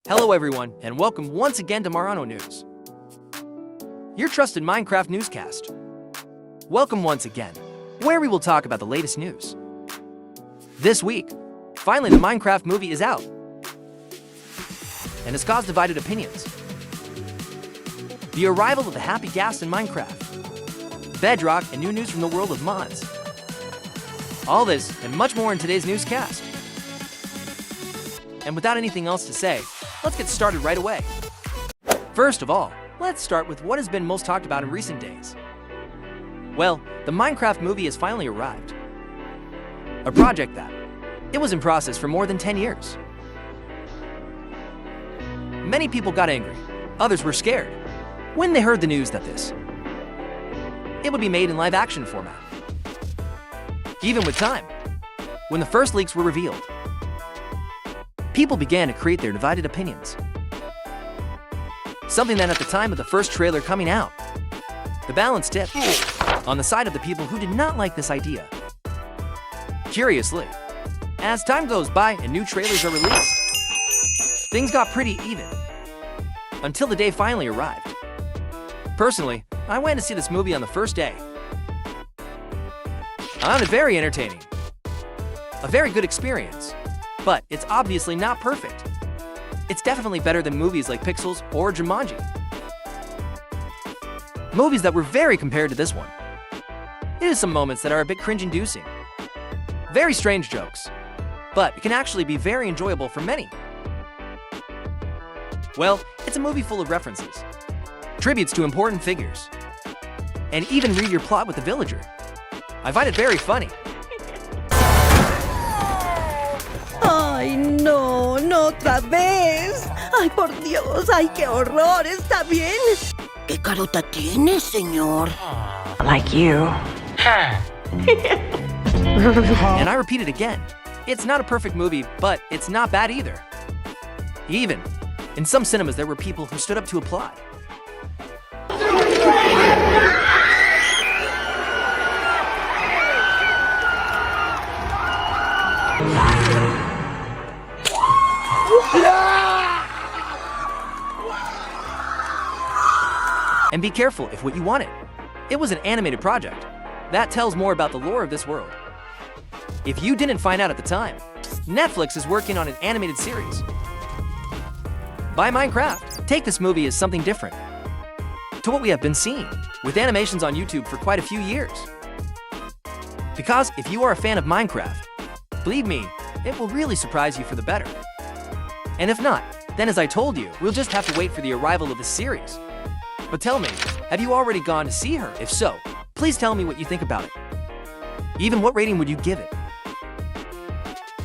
Hello everyone, and welcome once again to Marano News, your trusted Minecraft newscast. Welcome once again, where we will talk about the latest news. This week, finally the Minecraft movie is out, and has caused divided opinions. The arrival of the happy Ghast in Minecraft, Bedrock, and new news from the world of mods. All this and much more in today's newscast. And without anything else to say, let's get started right away. First of all, let's start with what has been most talked about in recent days. Well, the Minecraft movie has finally arrived. A project that it was in process for more than 10 years. Many people got angry, others were scared, when they heard the news that it would be made in live-action format. Even with time, when the first leaks were revealed, people began to create their divided opinions. Something that at the time of the first trailer coming out, the balance tipped on the side of the people who did not like this idea. Curiously, as time goes by and new trailers are released, things got pretty even, until the day finally arrived. Personally, I went to see this movie on the first day. I found it very entertaining, a very good experience, but it's obviously not perfect. It's definitely better than movies like Pixels or Jumanji. Movies that were very compared to this one. It has some moments that are a bit cringe-inducing. Very strange jokes, but it can actually be very enjoyable for many. Well, it's a movie full of references, tributes to important figures, and even read your plot with the villager. I find it very funny. ¡Ay, no! ¡No otra vez! ¡Ay, por Dios! ¡Ay, qué horror! ¿Está bien? ¿Qué carota tienes, señor? Like you. And I repeat it again. It's not a perfect movie, but it's not bad either. Even in some cinemas, there were people who stood up to applaud. And be careful if what you wanted. It was an animated project. That tells more about the lore of this world. If you didn't find out at the time, Netflix is working on an animated series by Minecraft. Take this movie as something different to what we have been seeing with animations on YouTube for quite a few years. Because if you are a fan of Minecraft, believe me, it will really surprise you for the better. And if not, then as I told you, we'll just have to wait for the arrival of the series. But tell me, have you already gone to see her? If so, please tell me what you think about it. Even what rating would you give it?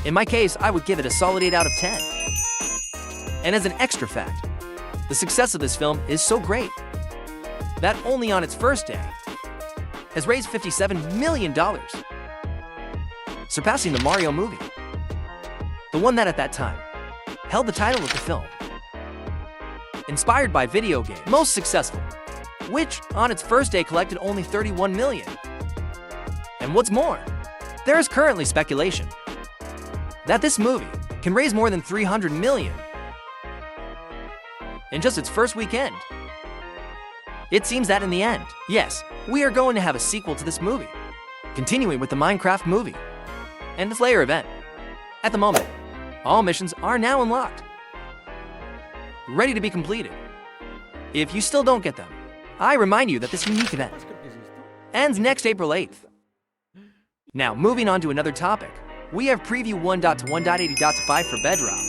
In my case, I would give it a solid 8 out of 10. And as an extra fact, the success of this film is so great that only on its first day has raised $57 million, surpassing the Mario movie, the one that at that time held the title of the film. Inspired by video game, most successful, which on its first day collected only $31 million. And what's more, there is currently speculation that this movie can raise more than $300 million in just its first weekend. It seems that in the end, yes, we are going to have a sequel to this movie, continuing with the Minecraft movie and its layer event. At the moment, all missions are now unlocked, ready to be completed. If you still don't get them, I remind you that this unique event ends next April 8th. Now, moving on to another topic, we have Preview 1.1.80.5 for Bedrock.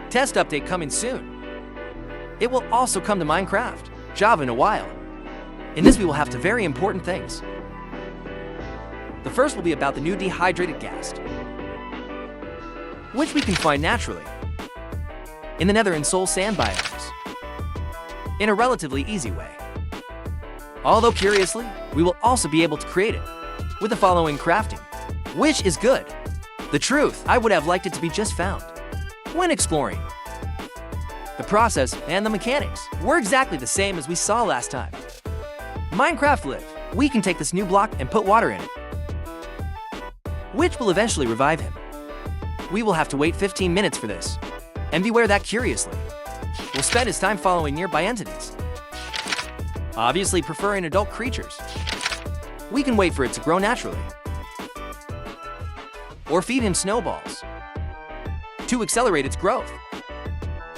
Test update coming soon. It will also come to Minecraft, Java in a while. In this we will have two very important things. The first will be about the new dehydrated Ghast, which we can find naturally in the Nether and Soul sand biomes in a relatively easy way. Although curiously, we will also be able to create it with the following crafting, which is good. The truth, I would have liked it to be just found when exploring. The process and the mechanics were exactly the same as we saw last time. Minecraft Live, we can take this new block and put water in it, which will eventually revive him. we will have to wait 15 minutes for this. And beware that curiously will spend his time following nearby entities, obviously preferring adult creatures. We can wait for it to grow naturally, or feed him snowballs to accelerate its growth.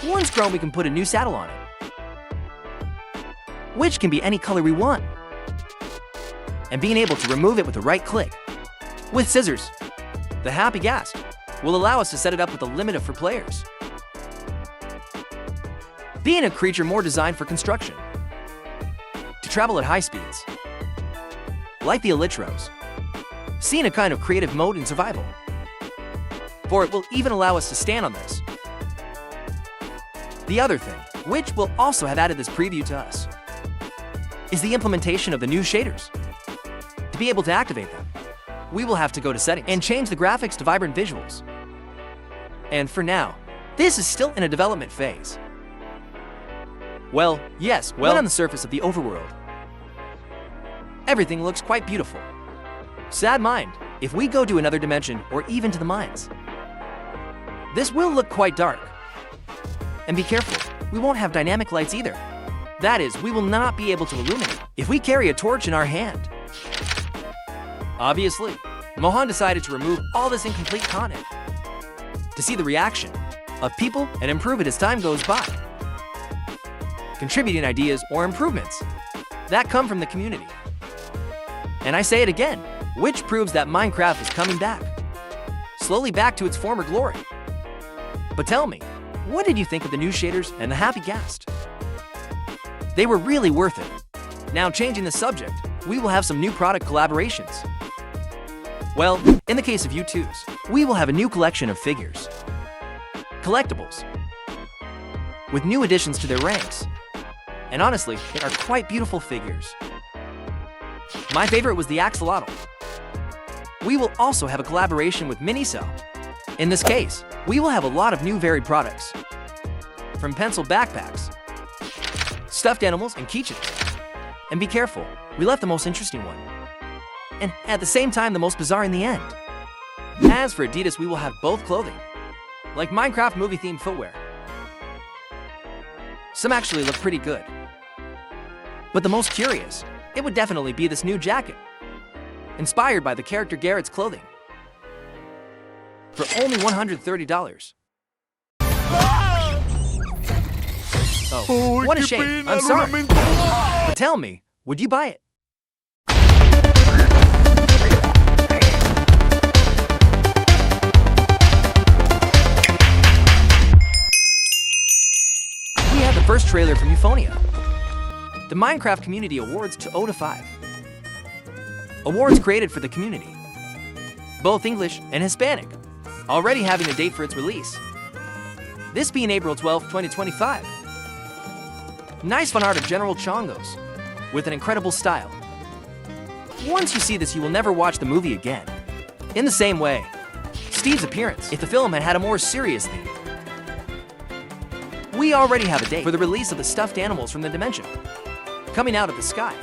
Once grown, we can put a new saddle on it, which can be any color we want, and being able to remove it with the right click with scissors. The Happy Ghast will allow us to set it up with a limit of 4 players, being a creature more designed for construction, to travel at high speeds, like the Elytros, seeing a kind of creative mode in survival, for it will even allow us to stand on this. The other thing, which will also have added this preview to us, is the implementation of the new shaders. To be able to activate them, we will have to go to settings and change the graphics to vibrant visuals. And for now, this is still in a development phase. Well, yes, when on the surface of the overworld, everything looks quite beautiful. Sad mind, if we go to another dimension or even to the mines, this will look quite dark. And be careful, we won't have dynamic lights either. That is, we will not be able to illuminate if we carry a torch in our hand. Obviously, Mohan decided to remove all this incomplete content to see the reaction of people and improve it as time goes by, contributing ideas or improvements that come from the community. And I say it again, which proves that Minecraft is coming back, slowly back to its former glory. But tell me, what did you think of the new shaders and the Happy Ghast? They were really worth it. Now, changing the subject, we will have some new product collaborations. Well, in the case of U2s, we will have a new collection of figures, collectibles, with new additions to their ranks. And honestly, they are quite beautiful figures. My favorite was the axolotl. We will also have a collaboration with Miniso. In this case, we will have a lot of new varied products, from pencil backpacks, stuffed animals, and keychains. And be careful, we left the most interesting one, and at the same time the most bizarre in the end. As for Adidas, we will have both clothing, like Minecraft movie-themed footwear. Some actually look pretty good. But the most curious, it would definitely be this new jacket, inspired by the character Garrett's clothing, for only $130. Oh, what a shame. I'm sorry. But tell me, would you buy it? We have the first trailer from Euphonia, the Minecraft Community Awards to 0 to 5. Awards created for the community, both English and Hispanic, already having a date for its release, this being April 12, 2025. Nice fun art of General Chongos, with an incredible style. Once you see this, you will never watch the movie again. In the same way, Steve's appearance, if the film had had a more serious theme. We already have a date for the release of the stuffed animals from the dimension, coming out of the sky,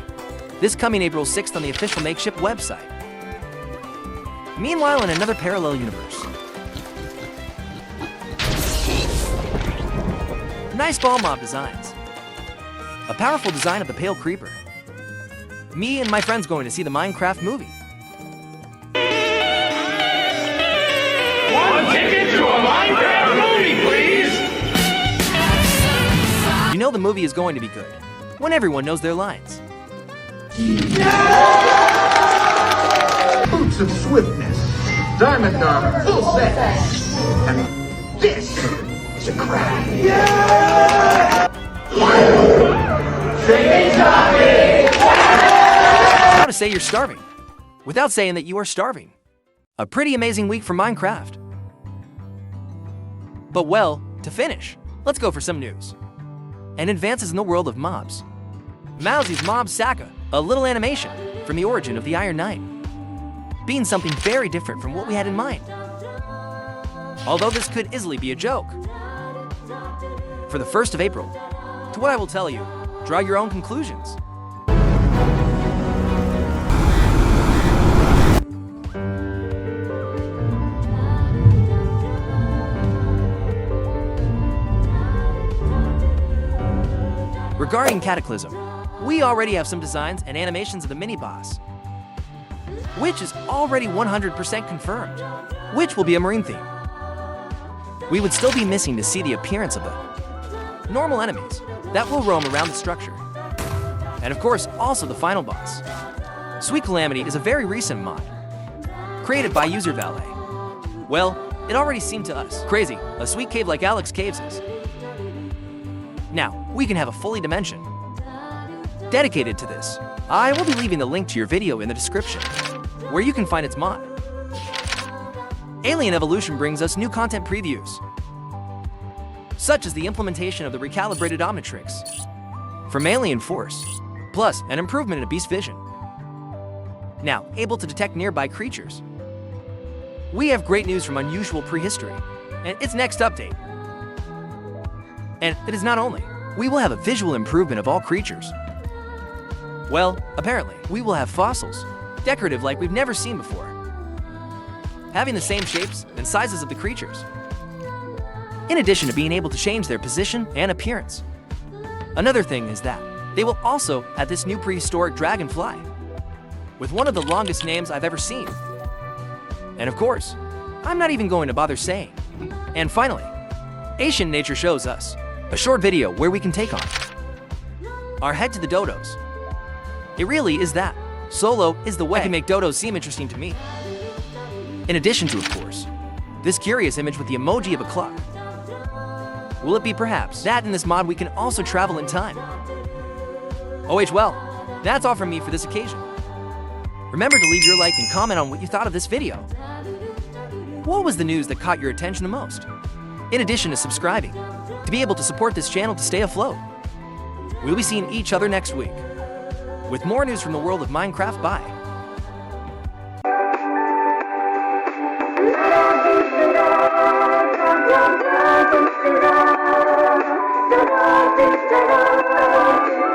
this coming April 6th on the official Makeshift website. Meanwhile, in another parallel universe, nice ball mob designs, a powerful design of the Pale Creeper. Me and my friends going to see the Minecraft movie. One ticket to a Minecraft movie, please! You know the movie is going to be good when everyone knows their lines. Boots of swiftness, diamond armor, full set, and this is a crab. How to say you're starving without saying that you are starving. A pretty amazing week for Minecraft. But well, to finish, let's go for some news and advances in the world of mobs. Mowzy's Mob Saka, a little animation from the origin of the Iron Knight, being something very different from what we had in mind. Although this could easily be a joke. For the 1st of April, to what I will tell you, draw your own conclusions. Regarding Cataclysm, we already have some designs and animations of the mini-boss, which is already 100% confirmed, which will be a marine theme. We would still be missing to see the appearance of the normal enemies that will roam around the structure. And of course, also the final boss. Sweet Calamity is a very recent mod, created by user Valet. Well, it already seemed to us crazy, a sweet cave like Alex Caves is. Now, we can have a fully dimension dedicated to this. I will be leaving the link to your video in the description, where you can find its mod. Alien Evolution brings us new content previews, such as the implementation of the recalibrated Omnitrix from Alien Force, plus an improvement in Beast Vision. Now, able to detect nearby creatures. We have great news from Unusual Prehistory and its next update. And it is not only, we will have a visual improvement of all creatures. Well, apparently, we will have fossils, decorative like we've never seen before, having the same shapes and sizes of the creatures, in addition to being able to change their position and appearance. Another thing is that they will also have this new prehistoric dragonfly, with one of the longest names I've ever seen. And of course, I'm not even going to bother saying. And finally, Asian Nature shows us a short video where we can take on our head to the dodos. It really is that. Solo is the way I can make dodos seem interesting to me. In addition to, of course, this curious image with the emoji of a clock. Will it be perhaps that in this mod we can also travel in time? Well, that's all from me for this occasion. Remember to leave your like and comment on what you thought of this video. What was the news that caught your attention the most? In addition to subscribing, to be able to support this channel to stay afloat. We'll be seeing each other next week with more news from the world of Minecraft. Bye. Da da da da da da da da da da da.